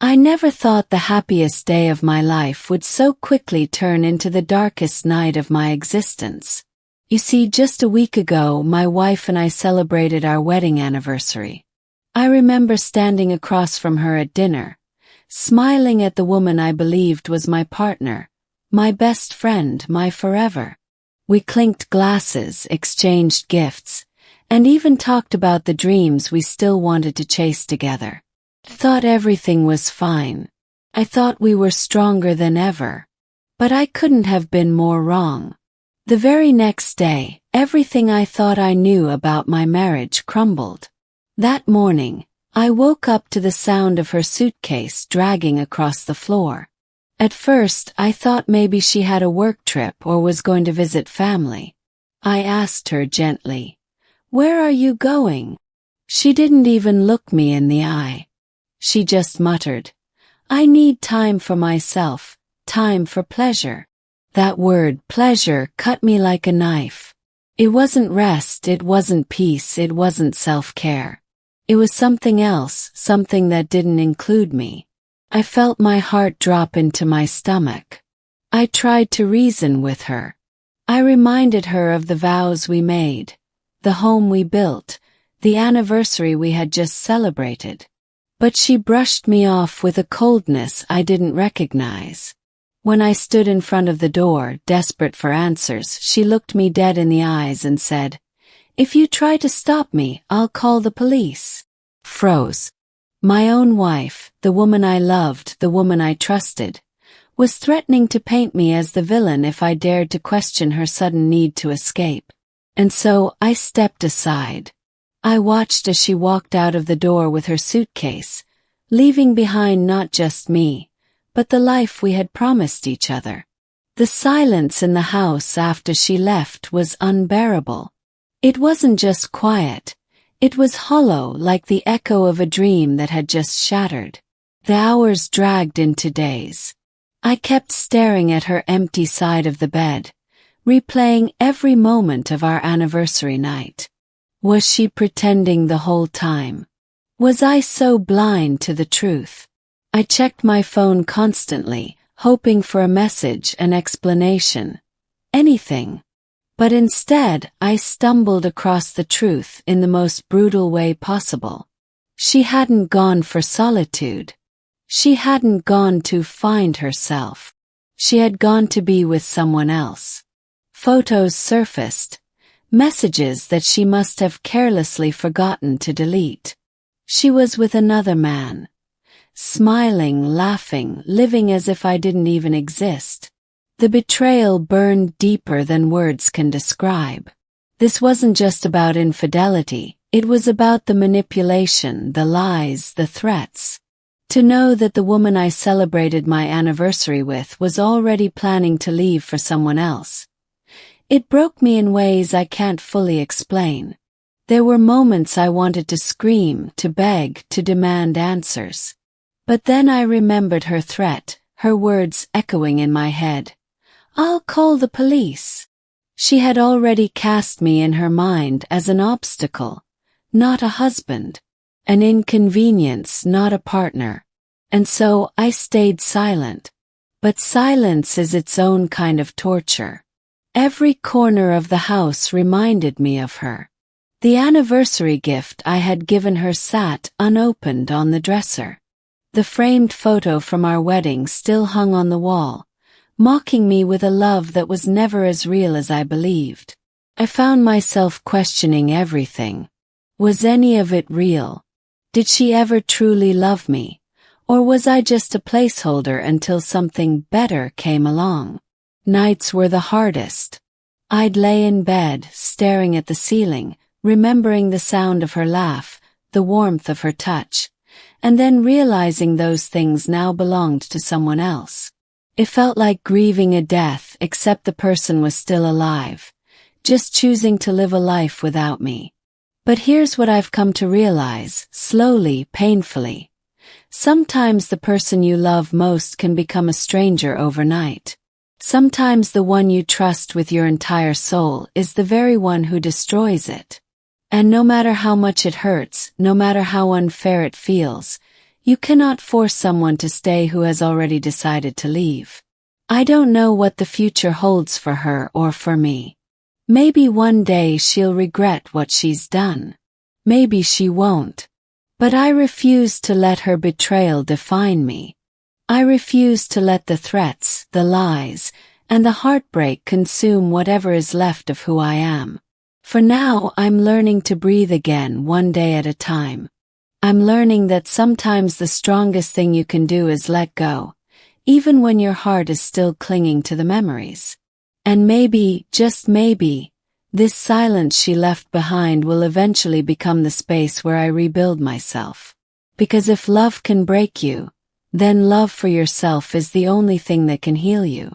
I never thought the happiest day of my life would so quickly turn into the darkest night of my existence. You see, just a week ago, my wife and I celebrated our wedding anniversary. I remember standing across from her at dinner, smiling at the woman I believed was my partner, my best friend, my forever. We clinked glasses, exchanged gifts, and even talked about the dreams we still wanted to chase together. Thought everything was fine. I thought we were stronger than ever. But I couldn't have been more wrong. The very next day, everything I thought I knew about my marriage crumbled. That morning, I woke up to the sound of her suitcase dragging across the floor. At first, I thought maybe she had a work trip or was going to visit family. I asked her gently, "Where are you going?" She didn't even look me in the eye. She just muttered, "I need time for myself, time for pleasure." That word, pleasure, cut me like a knife. It wasn't rest, it wasn't peace, it wasn't self-care. It was something else, something that didn't include me. I felt my heart drop into my stomach. I tried to reason with her. I reminded her of the vows we made, the home we built, the anniversary we had just celebrated. But she brushed me off with a coldness I didn't recognize. When I stood in front of the door, desperate for answers, she looked me dead in the eyes and said, "If you try to stop me, I'll call the police." Froze. My own wife, the woman I loved, the woman I trusted, was threatening to paint me as the villain if I dared to question her sudden need to escape. And so I stepped aside. I watched as she walked out of the door with her suitcase, leaving behind not just me, but the life we had promised each other. The silence in the house after she left was unbearable. It wasn't just quiet, it was hollow, like the echo of a dream that had just shattered. The hours dragged into days. I kept staring at her empty side of the bed, replaying every moment of our anniversary night. Was she pretending the whole time? Was I so blind to the truth? I checked my phone constantly, hoping for a message, an explanation, anything. But instead, I stumbled across the truth in the most brutal way possible. She hadn't gone for solitude. She hadn't gone to find herself. She had gone to be with someone else. Photos surfaced, messages that she must have carelessly forgotten to delete. She was with another man, smiling, laughing, living as if I didn't even exist. The betrayal burned deeper than words can describe. This wasn't just about infidelity, it was about the manipulation, the lies, the threats. To know that the woman I celebrated my anniversary with was already planning to leave for someone else. It broke me in ways I can't fully explain. There were moments I wanted to scream, to beg, to demand answers. But then I remembered her threat, her words echoing in my head. "I'll call the police." She had already cast me in her mind as an obstacle, not a husband, an inconvenience, not a partner. And so I stayed silent. But silence is its own kind of torture. Every corner of the house reminded me of her. The anniversary gift I had given her sat unopened on the dresser. The framed photo from our wedding still hung on the wall, mocking me with a love that was never as real as I believed. I found myself questioning everything. Was any of it real? Did she ever truly love me? Or was I just a placeholder until something better came along? Nights were the hardest. I'd lay in bed, staring at the ceiling, remembering the sound of her laugh, the warmth of her touch, and then realizing those things now belonged to someone else. It felt like grieving a death, except the person was still alive, just choosing to live a life without me. But here's what I've come to realize, slowly, painfully. Sometimes the person you love most can become a stranger overnight. Sometimes the one you trust with your entire soul is the very one who destroys it. And no matter how much it hurts, no matter how unfair it feels, You cannot force someone to stay who has already decided to leave. I don't know what the future holds for her or for me. Maybe one day she'll regret what she's done. Maybe she won't. But I refuse to let her betrayal define me. I refuse to let the threats, the lies, and the heartbreak consume whatever is left of who I am. For now, I'm learning to breathe again, one day at a time. I'm learning that sometimes the strongest thing you can do is let go, even when your heart is still clinging to the memories. And maybe, just maybe, this silence she left behind will eventually become the space where I rebuild myself. Because if love can break you, then love for yourself is the only thing that can heal you.